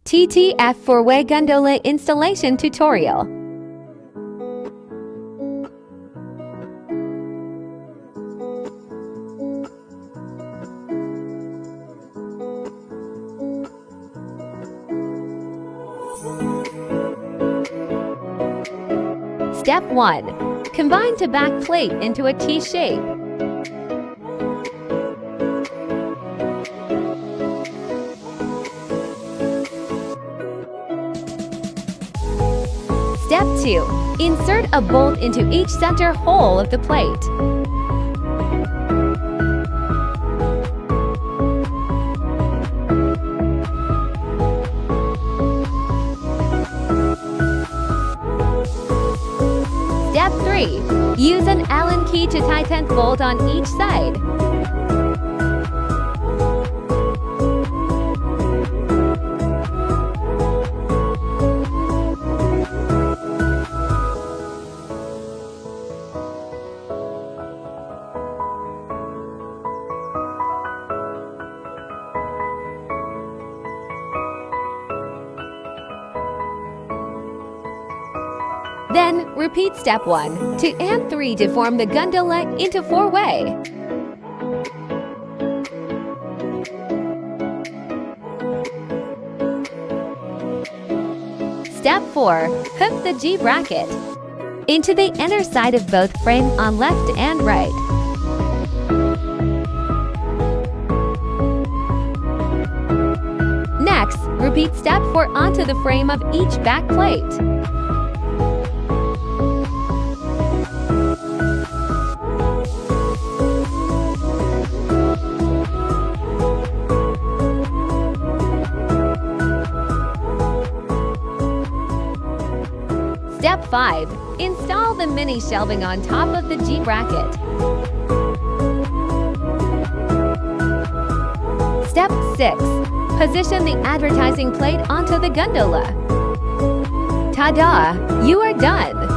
TTF four-way gondola installation tutorial. Step 1. Combine to back plate into a T shape. Step 2. Insert a bolt into each center hole of the plate. Step 3. Use an Allen key to tighten bolt on each side. Then, repeat step 1, 2 and 3 to form the gondola into four-way. Step 4. Hook the G bracket into the inner side of both frames on left and right. Next, repeat step 4 onto the frame of each back plate. Step 5. Install the mini shelving on top of the G bracket. Step 6. Position the advertising plate onto the gondola. Ta-da! You are done!